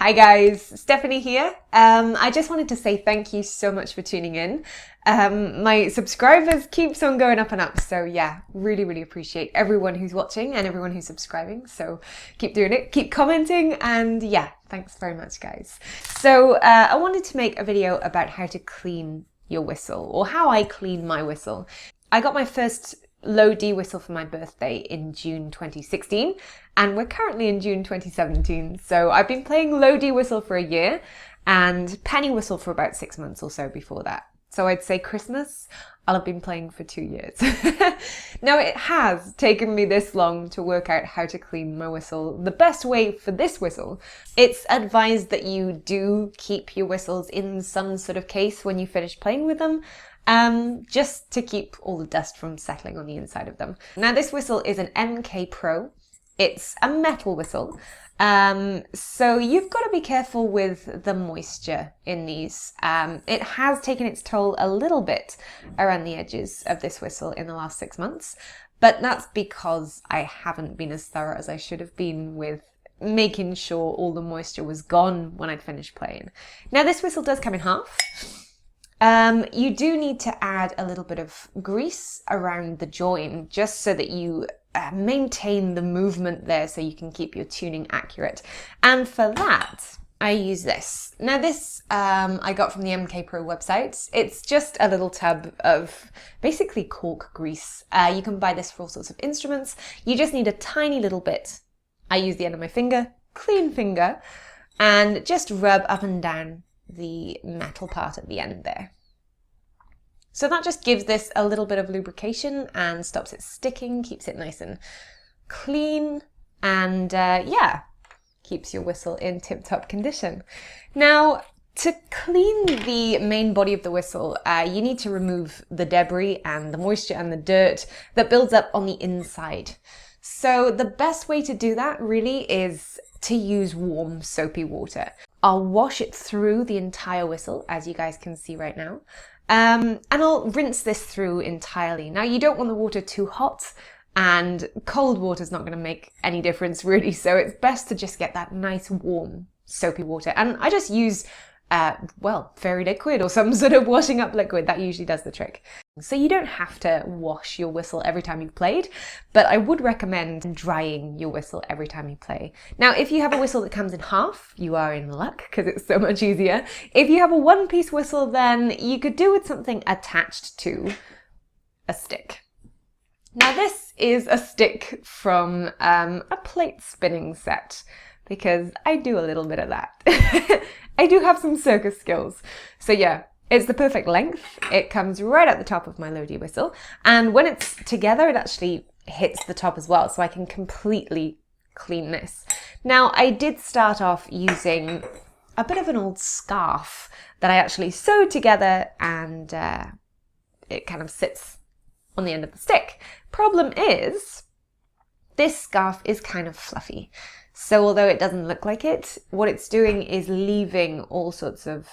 Hi guys, Stephanie here. I just wanted to say thank you so much for tuning in. My subscribers keeps on going up and up, so yeah, really appreciate everyone who's watching and everyone who's subscribing. So keep doing it, keep commenting, and yeah, thanks very much guys. So I wanted to make a video about how to clean your whistle, or how I clean my whistle. I got my first low D whistle for my birthday in June 2016, and we're currently in June 2017, so I've been playing low D whistle for a year and Pennywhistle for about 6 months or so before that. So I'd say Christmas, I'll have been playing for 2 years. Now it has taken me this long to work out how to clean my whistle the best way for this whistle. It's advised that you do keep your whistles in some sort of case when you finish playing with them, just to keep all the dust from settling on the inside of them. Now this whistle is an MK Pro. It's a metal whistle, so you've got to be careful with the moisture in these. It has taken its toll a little bit around the edges of this whistle in the last 6 months, but that's because I haven't been as thorough as I should have been with making sure all the moisture was gone when I'd finished playing. Now this whistle does come in half. You do need to add a little bit of grease around the join just so that you maintain the movement there so you can keep your tuning accurate. And for that, I use this. Now this I got from the MK Pro website. It's just a little tub of basically cork grease. You can buy this for all sorts of instruments. You just need a tiny little bit. I use the end of my finger, clean finger, and just rub up and down the metal part at the end there. So that just gives this a little bit of lubrication and stops it sticking, keeps it nice and clean, and yeah, keeps your whistle in tip-top condition. Now, to clean the main body of the whistle, you need to remove the debris and the moisture and the dirt that builds up on the inside. So the best way to do that really is to use warm soapy water. I'll wash it through the entire whistle, as you guys can see right now. And I'll rinse this through entirely. Now you don't want the water too hot, and cold water is not going to make any difference really, so it's best to just get that nice warm soapy water. And I just use well, fairy liquid or some sort of washing up liquid. That usually does the trick. So you don't have to wash your whistle every time you've played, but I would recommend drying your whistle every time you play. Now, if you have a whistle that comes in half, you are in luck because it's so much easier. If you have a one-piece whistle, then you could do with something attached to a stick. Now this is a stick from a plate spinning set, because I do a little bit of that. I do have some circus skills. So yeah, it's the perfect length. It comes right at the top of my low D whistle. And when it's together, it actually hits the top as well. So I can completely clean this. Now, I did start off using a bit of an old scarf that I actually sewed together, and it kind of sits on the end of the stick. Problem is, this scarf is kind of fluffy. So although it doesn't look like it, what it's doing is leaving all sorts of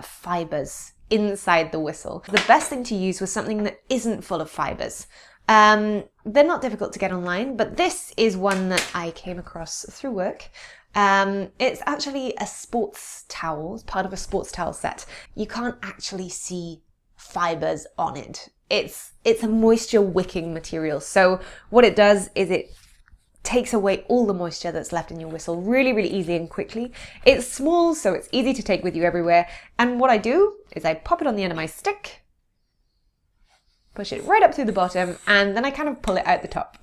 fibers inside the whistle. The best thing to use was something that isn't full of fibers. They're not difficult to get online, but this is one that I came across through work. It's actually a sports towel, part of a sports towel set. You can't actually see fibers on it. It's a moisture wicking material. So what it does is it takes away all the moisture that's left in your whistle really easily and quickly. It's small, so it's easy to take with you everywhere. And what I do is I pop it on the end of my stick, push it right up through the bottom, and then I kind of pull it out the top.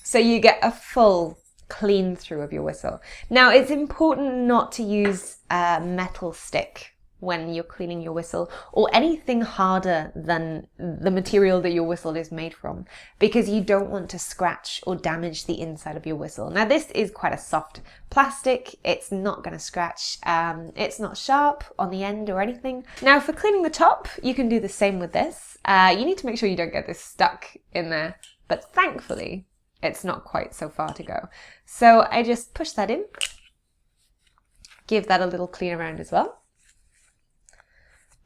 So you get a full clean through of your whistle. Now it's important not to use a metal stick when you're cleaning your whistle, or anything harder than the material that your whistle is made from, because you don't want to scratch or damage the inside of your whistle. Now this is quite a soft plastic, it's not going to scratch, it's not sharp on the end or anything. Now for cleaning the top, you can do the same with this. You need to make sure you don't get this stuck in there, but thankfully it's not quite so far to go. So I just push that in, give that a little clean around as well.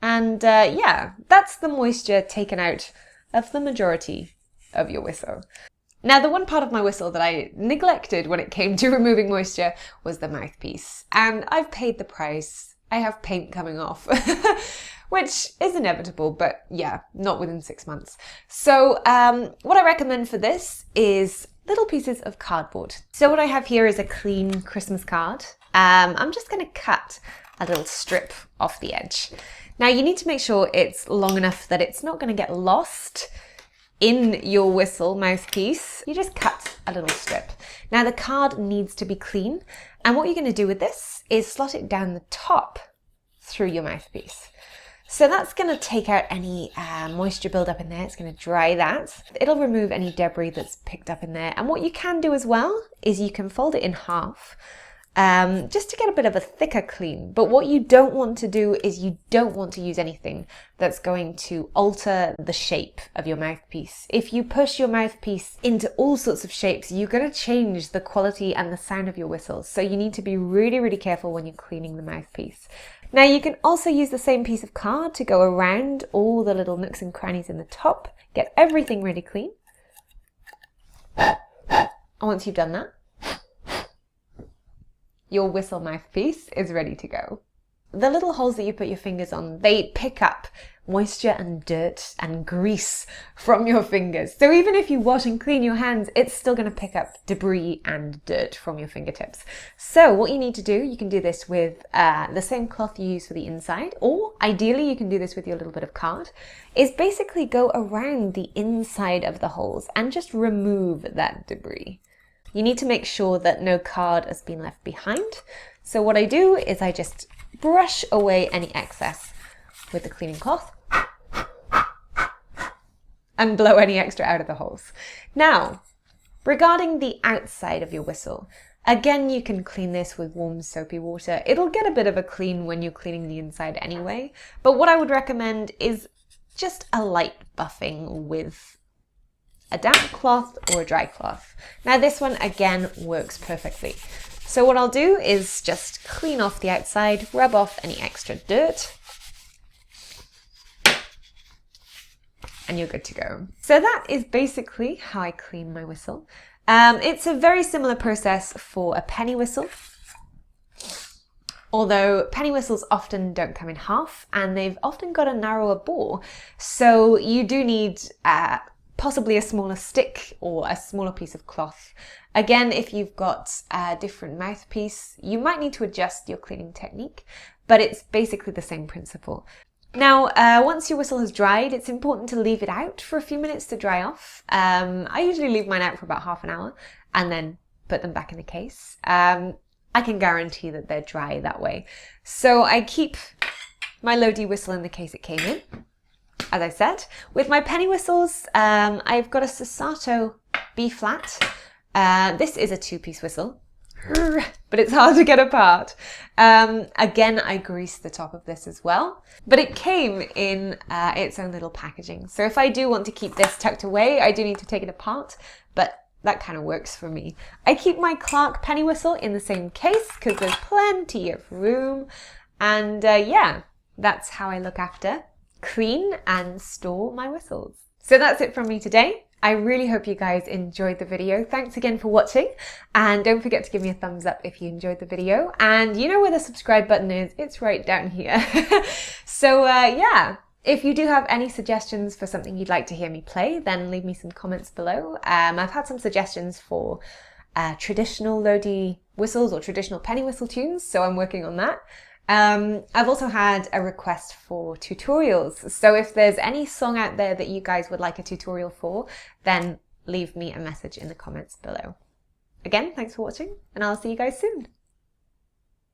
And yeah, that's the moisture taken out of the majority of your whistle. Now, the one part of my whistle that I neglected when it came to removing moisture was the mouthpiece, and I've paid the price. I have paint coming off, which is inevitable, but yeah, not within 6 months. So what I recommend for this is little pieces of cardboard. So what I have here is a clean Christmas card. I'm just going to cut a little strip off the edge. Now you need to make sure it's long enough that it's not going to get lost in your whistle mouthpiece. You just cut a little strip. Now the card needs to be clean, and what you're going to do with this is slot it down the top through your mouthpiece. So that's going to take out any moisture buildup in there. It's going to dry that. It'll remove any debris that's picked up in there. And what you can do as well is you can fold it in half just to get a bit of a thicker clean. But what you don't want to do is you don't want to use anything that's going to alter the shape of your mouthpiece. If you push your mouthpiece into all sorts of shapes, you're going to change the quality and the sound of your whistles. So you need to be really, really careful when you're cleaning the mouthpiece. Now you can also use the same piece of card to go around all the little nooks and crannies in the top, get everything really clean. And once you've done that, your whistle mouthpiece is ready to go. The little holes that you put your fingers on, they pick up moisture and dirt and grease from your fingers. So even if you wash and clean your hands, it's still going to pick up debris and dirt from your fingertips. So what you need to do, you can do this with the same cloth you use for the inside, or ideally you can do this with your little bit of card, is basically go around the inside of the holes and just remove that debris. You need to make sure that no card has been left behind. So what I do is I just brush away any excess with the cleaning cloth and blow any extra out of the holes. Now, regarding the outside of your whistle, again, you can clean this with warm soapy water. It'll get a bit of a clean when you're cleaning the inside anyway, but what I would recommend is just a light buffing with a damp cloth or a dry cloth. Now this one again works perfectly. So what I'll do is just clean off the outside, rub off any extra dirt, and you're good to go. So that is basically how I clean my whistle. It's a very similar process for a penny whistle, although penny whistles often don't come in half and they've often got a narrower bore. So you do need possibly a smaller stick or a smaller piece of cloth. Again, if you've got a different mouthpiece, you might need to adjust your cleaning technique, but it's basically the same principle. Now, once your whistle has dried, it's important to leave it out for a few minutes to dry off. I usually leave mine out for about half an hour and then put them back in the case. I can guarantee that they're dry that way. So I keep my low-D whistle in the case it came in. As I said, with my penny whistles, I've got a Sassato B flat. This is a two-piece whistle, but it's hard to get apart. Again, I greased the top of this as well, but it came in its own little packaging. So if I do want to keep this tucked away, I do need to take it apart, but that kind of works for me. I keep my Clark penny whistle in the same case because there's plenty of room. And yeah, that's how I look after, clean and store my whistles. So that's it from me today. I really hope you guys enjoyed the video. Thanks again for watching, and don't forget to give me a thumbs up if you enjoyed the video. And you know where the subscribe button is, it's right down here. So yeah, if you do have any suggestions for something you'd like to hear me play, then leave me some comments below. I've had some suggestions for traditional low-D whistles or traditional penny whistle tunes, so I'm working on that. I've also had a request for tutorials, so if there's any song out there that you guys would like a tutorial for, then leave me a message in the comments below. Again, thanks for watching, and I'll see you guys soon.